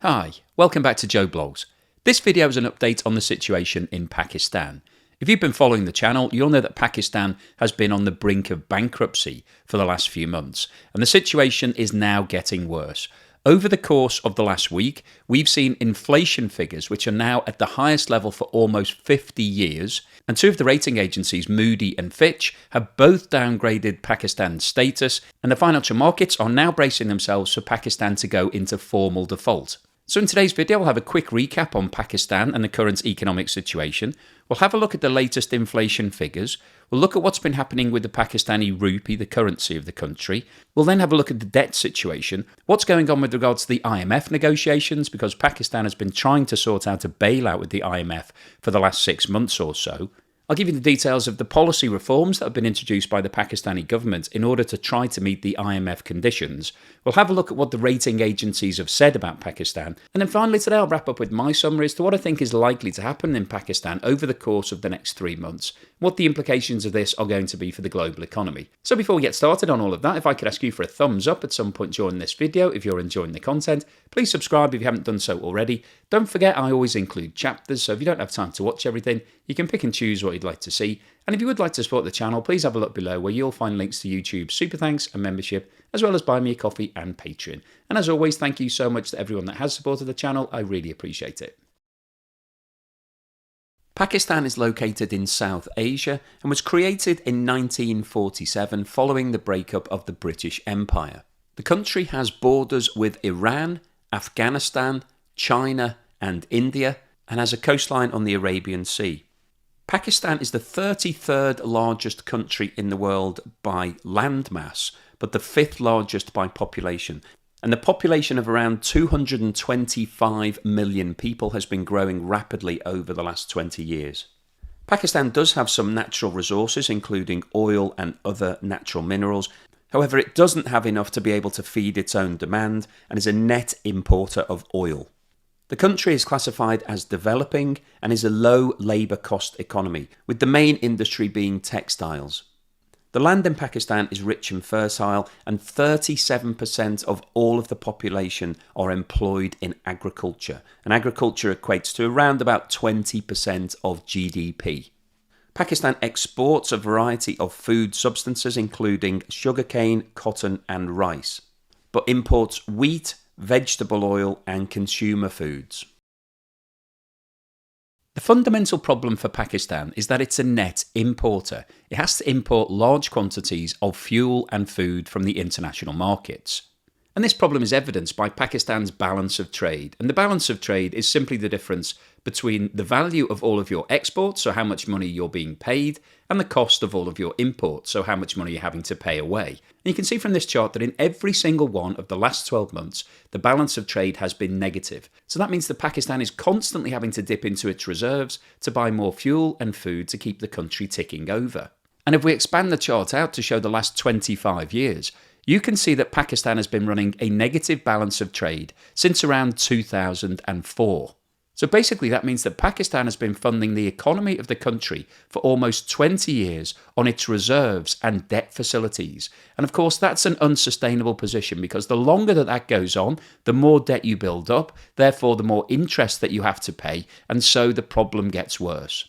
Hi, welcome back to Joe Blogs. This video is an update on the situation in Pakistan. If you've been following the channel, you'll know that Pakistan has been on the brink of bankruptcy for the last few months, and the situation is now getting worse. Over the course of the last week, we've seen inflation figures which are now at the highest level for almost 50 years, and two of the rating agencies, Moody and Fitch, have both downgraded Pakistan's status, and the financial markets are now bracing themselves for Pakistan to go into formal default. So in today's video, we'll have a quick recap on Pakistan and the current economic situation. We'll have a look at the latest inflation figures. We'll look at what's been happening with the Pakistani rupee, the currency of the country. We'll then have a look at the debt situation, what's going on with regards to the IMF negotiations, because Pakistan has been trying to sort out a bailout with the IMF for the last 6 months or so. I'll give you the details of the policy reforms that have been introduced by the Pakistani government in order to try to meet the IMF conditions. We'll have a look at what the rating agencies have said about Pakistan. And then finally today I'll wrap up with my summary as to what I think is likely to happen in Pakistan over the course of the next 3 months, what the implications of this are going to be for the global economy. So before we get started on all of that, if I could ask you for a thumbs up at some point during this video if you're enjoying the content, please subscribe if you haven't done so already. Don't forget I always include chapters, so if you don't have time to watch everything, you can pick and choose what you'd like to see. And if you would like to support the channel, please have a look below where you'll find links to YouTube super thanks and membership, as well as Buy Me a Coffee and Patreon. And as always, thank you so much to everyone that has supported the channel. I really appreciate it. Pakistan is located in South Asia and was created in 1947 following the breakup of the British Empire. The country has borders with Iran, Afghanistan, China and India, and has a coastline on the Arabian Sea. Pakistan is the 33rd largest country in the world by landmass, but the 5th largest by population. And the population of around 225 million people has been growing rapidly over the last 20 years. Pakistan does have some natural resources, including oil and other natural minerals. However, it doesn't have enough to be able to feed its own demand and is a net importer of oil. The country is classified as developing and is a low labour cost economy, with the main industry being textiles. The land in Pakistan is rich and fertile, and 37% of all of the population are employed in agriculture, and agriculture equates to around about 20% of GDP. Pakistan exports a variety of food substances including sugarcane, cotton and rice, but imports wheat, vegetable oil and consumer foods. The fundamental problem for Pakistan is that it's a net importer. It has to import large quantities of fuel and food from the international markets. And this problem is evidenced by Pakistan's balance of trade. And the balance of trade is simply the difference between the value of all of your exports, so how much money you're being paid, and the cost of all of your imports, so how much money you're having to pay away. And you can see from this chart that in every single one of the last 12 months, the balance of trade has been negative. So that means that Pakistan is constantly having to dip into its reserves to buy more fuel and food to keep the country ticking over. And if we expand the chart out to show the last 25 years, you can see that Pakistan has been running a negative balance of trade since around 2004. So basically that means that Pakistan has been funding the economy of the country for almost 20 years on its reserves and debt facilities. And of course that's an unsustainable position, because the longer that goes on, the more debt you build up, therefore the more interest that you have to pay, and so the problem gets worse.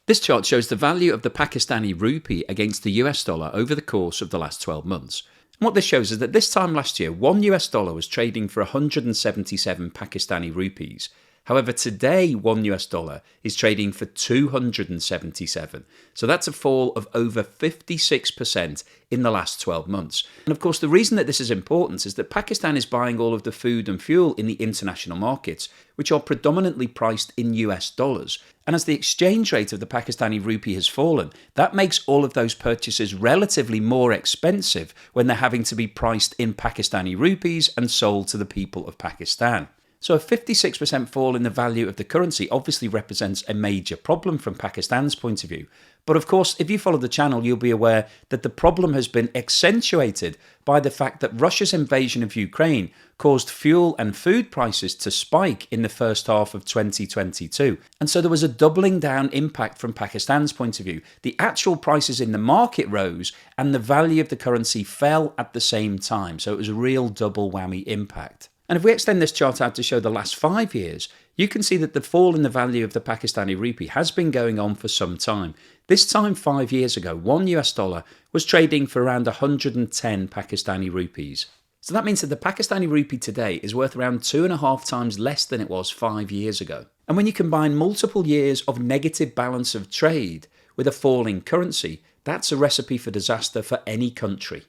This chart shows the value of the Pakistani rupee against the US dollar over the course of the last 12 months. And what this shows is that this time last year, $1 was trading for 177 Pakistani rupees. However, today $1 is trading for 277. So that's a fall of over 56% in the last 12 months. And of course, the reason that this is important is that Pakistan is buying all of the food and fuel in the international markets, which are predominantly priced in US dollars. And as the exchange rate of the Pakistani rupee has fallen, that makes all of those purchases relatively more expensive when they're having to be priced in Pakistani rupees and sold to the people of Pakistan. So a 56% fall in the value of the currency obviously represents a major problem from Pakistan's point of view. But of course, if you follow the channel, you'll be aware that the problem has been accentuated by the fact that Russia's invasion of Ukraine caused fuel and food prices to spike in the first half of 2022. And so there was a doubling down impact from Pakistan's point of view. The actual prices in the market rose and the value of the currency fell at the same time. So it was a real double whammy impact. And if we extend this chart out to show the last 5 years, you can see that the fall in the value of the Pakistani rupee has been going on for some time. This time 5 years ago, $1 was trading for around 110 Pakistani rupees. So that means that the Pakistani rupee today is worth around 2.5 times less than it was 5 years ago. And when you combine multiple years of negative balance of trade with a falling currency, that's a recipe for disaster for any country.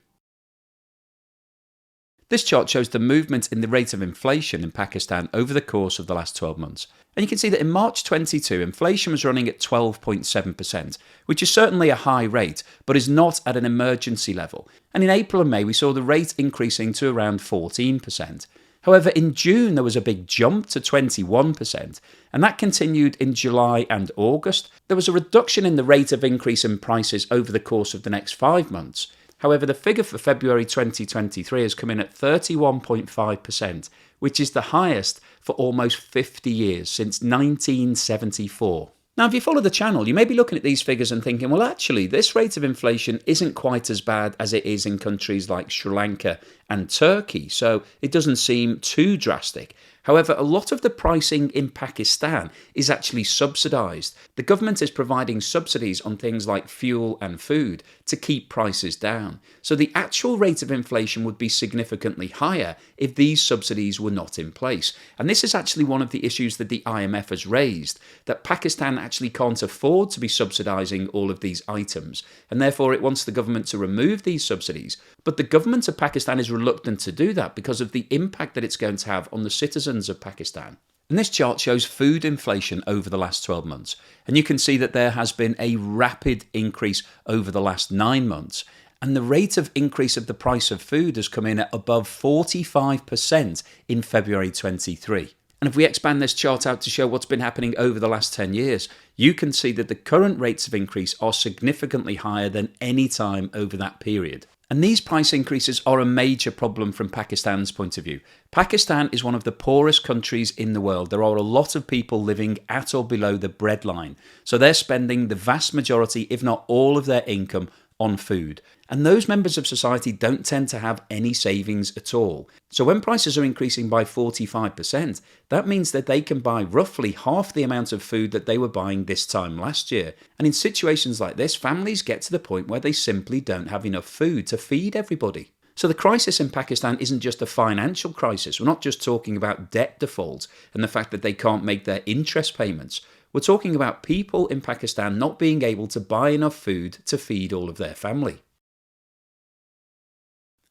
This chart shows the movement in the rate of inflation in Pakistan over the course of the last 12 months. And you can see that in March 22, inflation was running at 12.7%, which is certainly a high rate, but is not at an emergency level. And in April and May, we saw the rate increasing to around 14%. However, in June, there was a big jump to 21%, and that continued in July and August. There was a reduction in the rate of increase in prices over the course of the next 5 months. However, the figure for February 2023 has come in at 31.5%, which is the highest for almost 50 years, since 1974. Now, if you follow the channel, you may be looking at these figures and thinking, well, actually, this rate of inflation isn't quite as bad as it is in countries like Sri Lanka and Turkey, so it doesn't seem too drastic. However, a lot of the pricing in Pakistan is actually subsidised. The government is providing subsidies on things like fuel and food to keep prices down. So the actual rate of inflation would be significantly higher if these subsidies were not in place. And this is actually one of the issues that the IMF has raised, that Pakistan actually can't afford to be subsidising all of these items, and therefore it wants the government to remove these subsidies. But the government of Pakistan is reluctant to do that because of the impact that it's going to have on the citizens of Pakistan. And this chart shows food inflation over the last 12 months. And you can see that there has been a rapid increase over the last 9 months. And the rate of increase of the price of food has come in at above 45% in February 23. And if we expand this chart out to show what's been happening over the last 10 years, you can see that the current rates of increase are significantly higher than any time over that period. And these price increases are a major problem from Pakistan's point of view. Pakistan is one of the poorest countries in the world. There are a lot of people living at or below the breadline. So they're spending the vast majority, if not all of their income on food. And those members of society don't tend to have any savings at all. So when prices are increasing by 45%, that means that they can buy roughly half the amount of food that they were buying this time last year. And in situations like this, families get to the point where they simply don't have enough food to feed everybody. So the crisis in Pakistan isn't just a financial crisis. We're not just talking about debt default and the fact that they can't make their interest payments. We're talking about people in Pakistan not being able to buy enough food to feed all of their family.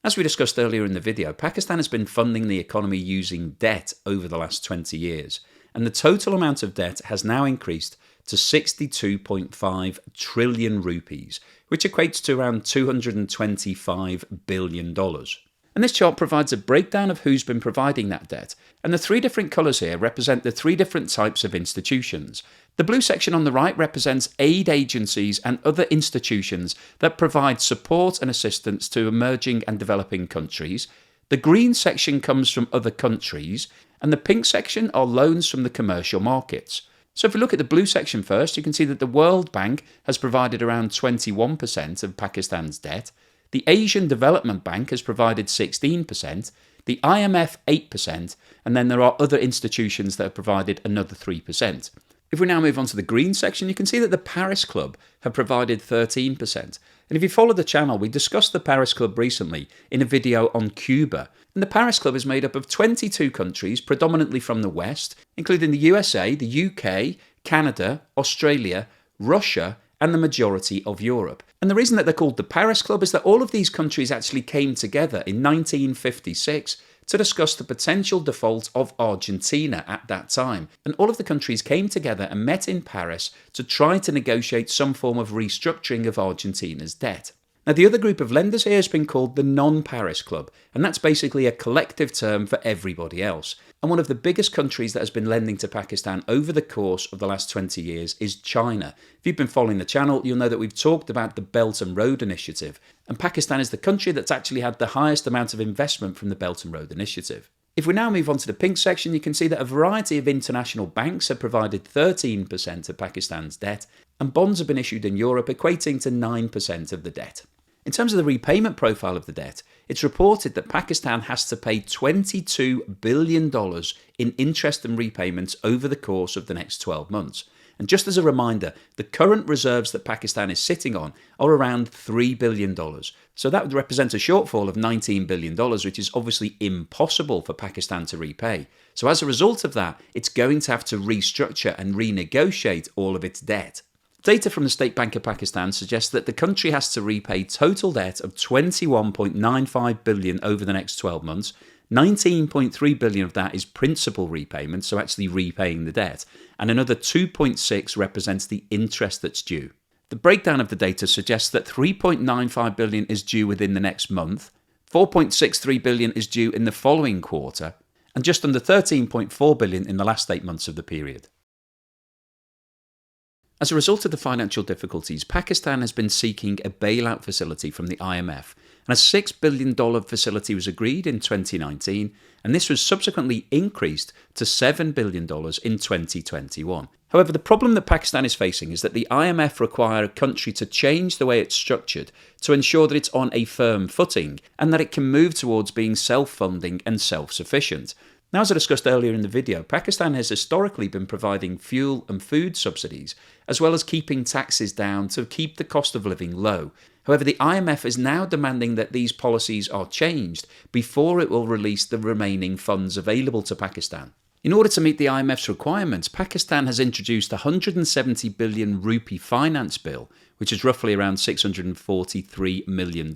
As we discussed earlier in the video, Pakistan has been funding the economy using debt over the last 20 years, and the total amount of debt has now increased to 62.5 trillion rupees, which equates to around $225 billion. And this chart provides a breakdown of who's been providing that debt. And the 3 different colours here represent the 3 different types of institutions. The blue section on the right represents aid agencies and other institutions that provide support and assistance to emerging and developing countries. The green section comes from other countries, and the pink section are loans from the commercial markets. So if we look at the blue section first, you can see that the World Bank has provided around 21% of Pakistan's debt. The Asian Development Bank has provided 16%, the IMF 8%, and then there are other institutions that have provided another 3%. If we now move on to the green section, you can see that the Paris Club have provided 13%. And if you follow the channel, we discussed the Paris Club recently in a video on Cuba. And the Paris Club is made up of 22 countries, predominantly from the West, including the USA, the UK, Canada, Australia, Russia, and the majority of Europe. And the reason that they're called the Paris Club is that all of these countries actually came together in 1956 to discuss the potential default of Argentina at that time. And all of the countries came together and met in Paris to try to negotiate some form of restructuring of Argentina's debt. Now, the other group of lenders here has been called the Non-Paris Club, and that's basically a collective term for everybody else. And one of the biggest countries that has been lending to Pakistan over the course of the last 20 years is China. If you've been following the channel, you'll know that we've talked about the Belt and Road Initiative, and Pakistan is the country that's actually had the highest amount of investment from the Belt and Road Initiative. If we now move on to the pink section, you can see that a variety of international banks have provided 13% of Pakistan's debt, and bonds have been issued in Europe equating to 9% of the debt. In terms of the repayment profile of the debt, it's reported that Pakistan has to pay $22 billion in interest and repayments over the course of the next 12 months. And just as a reminder, the current reserves that Pakistan is sitting on are around $3 billion. So that would represent a shortfall of $19 billion, which is obviously impossible for Pakistan to repay. So as a result of that, it's going to have to restructure and renegotiate all of its debt. Data from the State Bank of Pakistan suggests that the country has to repay total debt of $21.95 billion over the next 12 months. $19.3 billion of that is principal repayments, so actually repaying the debt, and another $2.6 represents the interest that's due. The breakdown of the data suggests that $3.95 billion is due within the next month, $4.63 billion is due in the following quarter, and just under $13.4 billion in the last 8 months of the period. As a result of the financial difficulties, Pakistan has been seeking a bailout facility from the IMF, and a $6 billion facility was agreed in 2019, and this was subsequently increased to $7 billion in 2021. However, the problem that Pakistan is facing is that the IMF require a country to change the way it's structured to ensure that it's on a firm footing and that it can move towards being self-funding and self-sufficient. Now, as I discussed earlier in the video, Pakistan has historically been providing fuel and food subsidies, as well as keeping taxes down to keep the cost of living low. However, the IMF is now demanding that these policies are changed before it will release the remaining funds available to Pakistan. In order to meet the IMF's requirements, Pakistan has introduced a 170 billion rupee finance bill, which is roughly around $643 million.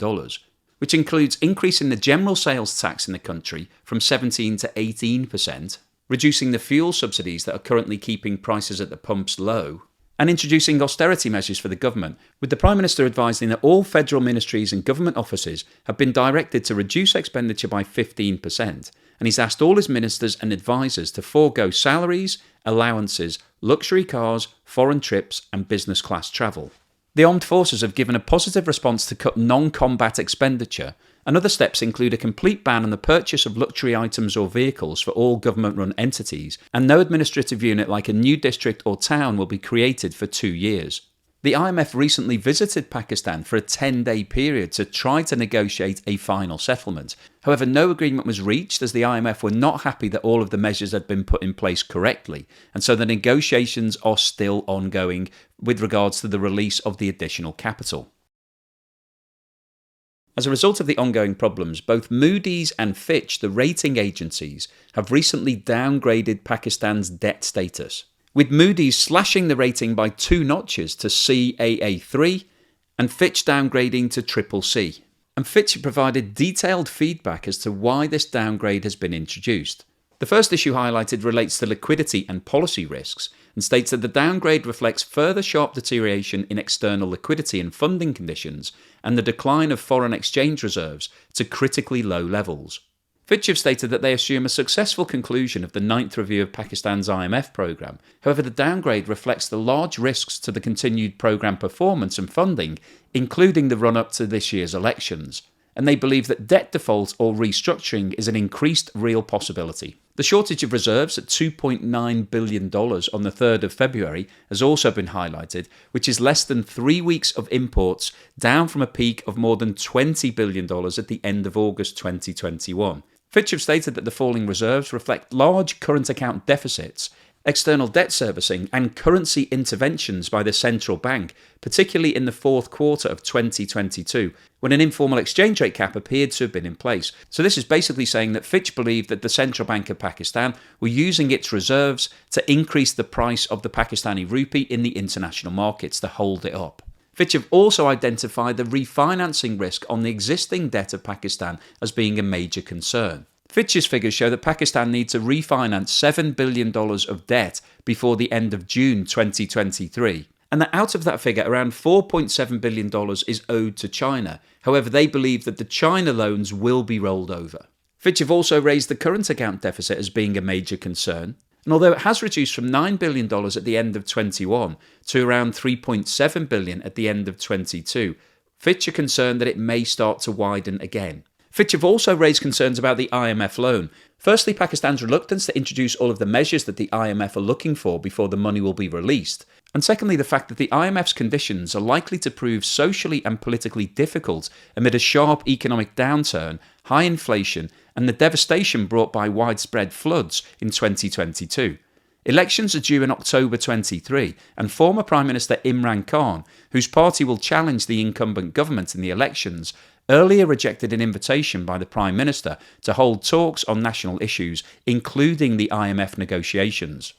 Which includes increasing the general sales tax in the country from 17 to 18%, reducing the fuel subsidies that are currently keeping prices at the pumps low, and introducing austerity measures for the government, with the Prime Minister advising that all federal ministries and government offices have been directed to reduce expenditure by 15%, and he's asked all his ministers and advisors to forego salaries, allowances, luxury cars, foreign trips and business class travel. The armed forces have given a positive response to cut non-combat expenditure, and other steps include a complete ban on the purchase of luxury items or vehicles for all government-run entities, and no administrative unit like a new district or town will be created for 2 years. The IMF recently visited Pakistan for a 10-day period to try to negotiate a final settlement. However, no agreement was reached as the IMF were not happy that all of the measures had been put in place correctly, and so the negotiations are still ongoing with regards to the release of the additional capital. As a result of the ongoing problems, both Moody's and Fitch, the rating agencies, have recently downgraded Pakistan's debt status, with Moody's slashing the rating by 2 notches to Caa3 and Fitch downgrading to CCC. And Fitch provided detailed feedback as to why this downgrade has been introduced. The first issue highlighted relates to liquidity and policy risks and states that the downgrade reflects further sharp deterioration in external liquidity and funding conditions and the decline of foreign exchange reserves to critically low levels. Fitch have stated that they assume a successful conclusion of the 9th review of Pakistan's IMF programme. However, the downgrade reflects the large risks to the continued programme performance and funding, including the run-up to this year's elections, and they believe that debt default or restructuring is an increased real possibility. The shortage of reserves at $2.9 billion on the 3rd of February has also been highlighted, which is less than 3 weeks of imports, down from a peak of more than $20 billion at the end of August 2021. Fitch have stated that the falling reserves reflect large current account deficits, external debt servicing and currency interventions by the central bank, particularly in the 4th quarter of 2022, when an informal exchange rate cap appeared to have been in place. So this is basically saying that Fitch believed that the Central Bank of Pakistan were using its reserves to increase the price of the Pakistani rupee in the international markets to hold it up. Fitch have also identified the refinancing risk on the existing debt of Pakistan as being a major concern. Fitch's figures show that Pakistan needs to refinance $7 billion of debt before the end of June 2023, and that out of that figure, around $4.7 billion is owed to China. However, they believe that the China loans will be rolled over. Fitch have also raised the current account deficit as being a major concern, and although it has reduced from $9 billion at the end of 21 to around $3.7 billion at the end of 22, Fitch are concerned that it may start to widen again. Fitch have also raised concerns about the IMF loan. Firstly, Pakistan's reluctance to introduce all of the measures that the IMF are looking for before the money will be released, And secondly, the fact that the IMF's conditions are likely to prove socially and politically difficult amid a sharp economic downturn, high inflation, and the devastation brought by widespread floods in 2022. Elections are due in October 23, and former Prime Minister Imran Khan, whose party will challenge the incumbent government in the elections, earlier rejected an invitation by the Prime Minister to hold talks on national issues, including the IMF negotiations.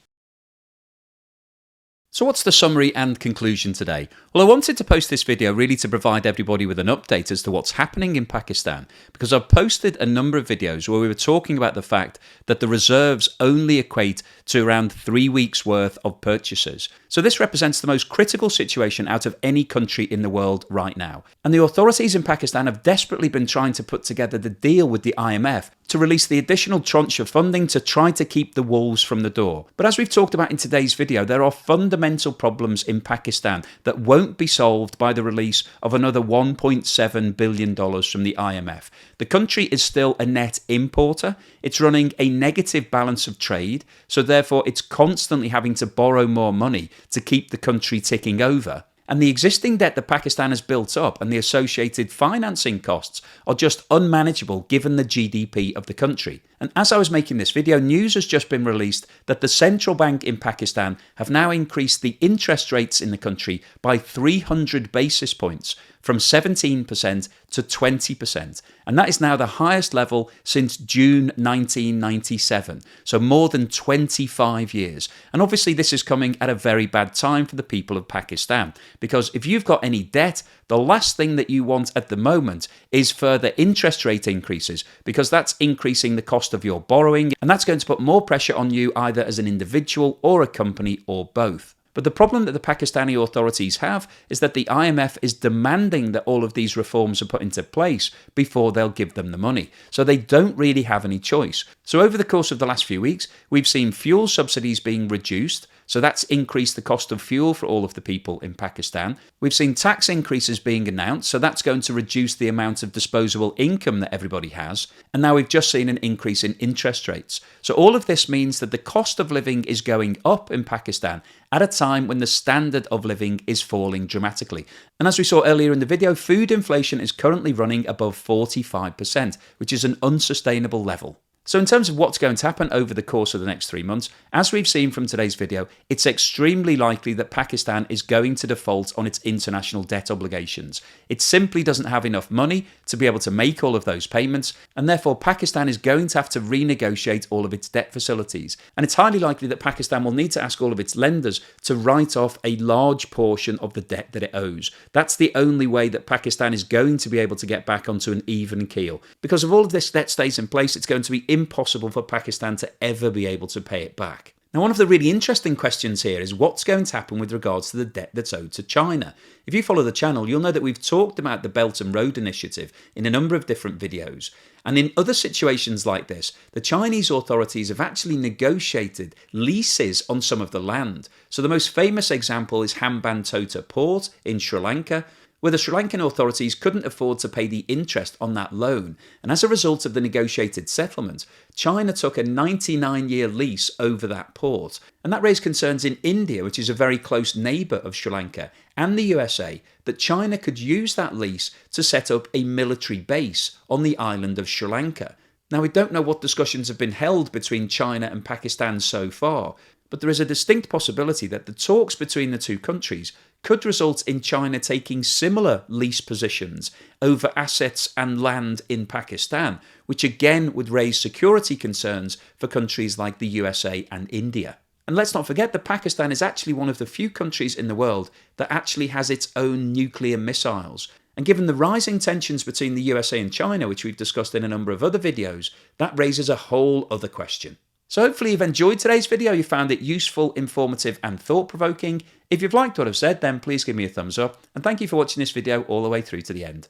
So what's the summary and conclusion today? Well, I wanted to post this video really to provide everybody with an update as to what's happening in Pakistan, because I've posted a number of videos where we were talking about the fact that the reserves only equate to around 3 weeks worth of purchases. So this represents the most critical situation out of any country in the world right now. And the authorities in Pakistan have desperately been trying to put together the deal with the IMF to release the additional tranche of funding to try to keep the wolves from the door. But as we've talked about in today's video, there are fundamental problems in Pakistan that won't be solved by the release of another $1.7 billion from the IMF. The country is still a net importer. It's running a negative balance of trade, so therefore it's constantly having to borrow more money to keep the country ticking over. And the existing debt that Pakistan has built up and the associated financing costs are just unmanageable given the GDP of the country. And as I was making this video, news has just been released that the central bank in Pakistan have now increased the interest rates in the country by 300 basis points, from 17% to 20%. And that is now the highest level since June 1997. So more than 25 years. And obviously this is coming at a very bad time for the people of Pakistan. Because if you've got any debt, the last thing that you want at the moment is further interest rate increases, because that's increasing the cost of your borrowing. And that's going to put more pressure on you either as an individual or a company or both. But the problem that the Pakistani authorities have is that the IMF is demanding that all of these reforms are put into place before they'll give them the money. So they don't really have any choice. So over the course of the last few weeks, we've seen fuel subsidies being reduced. So that's increased the cost of fuel for all of the people in Pakistan. We've seen tax increases being announced, so that's going to reduce the amount of disposable income that everybody has. And now we've just seen an increase in interest rates. So all of this means that the cost of living is going up in Pakistan at a time when the standard of living is falling dramatically. And as we saw earlier in the video, food inflation is currently running above 45%, which is an unsustainable level. So in terms of what's going to happen over the course of the next 3 months, as we've seen from today's video, it's extremely likely that Pakistan is going to default on its international debt obligations. It simply doesn't have enough money to be able to make all of those payments, and therefore Pakistan is going to have to renegotiate all of its debt facilities. And it's highly likely that Pakistan will need to ask all of its lenders to write off a large portion of the debt that it owes. That's the only way that Pakistan is going to be able to get back onto an even keel. Because if all of this debt stays in place, it's going to be impossible for Pakistan to ever be able to pay it back. Now, one of the really interesting questions here is what's going to happen with regards to the debt that's owed to China. If you follow the channel, you'll know that we've talked about the Belt and Road Initiative in a number of different videos. And in other situations like this, the Chinese authorities have actually negotiated leases on some of the land. So the most famous example is Hambantota Port in Sri Lanka, where the Sri Lankan authorities couldn't afford to pay the interest on that loan. And as a result of the negotiated settlement, China took a 99-year lease over that port. And that raised concerns in India, which is a very close neighbour of Sri Lanka, and the USA, that China could use that lease to set up a military base on the island of Sri Lanka. Now, we don't know what discussions have been held between China and Pakistan so far, but there is a distinct possibility that the talks between the two countries could result in China taking similar lease positions over assets and land in Pakistan, which again would raise security concerns for countries like the USA and India. And let's not forget that Pakistan is actually one of the few countries in the world that actually has its own nuclear missiles. And given the rising tensions between the USA and China, which we've discussed in a number of other videos, that raises a whole other question. So hopefully you've enjoyed today's video, you found it useful, informative and thought-provoking. If you've liked what I've said, then please give me a thumbs up, and thank you for watching this video all the way through to the end.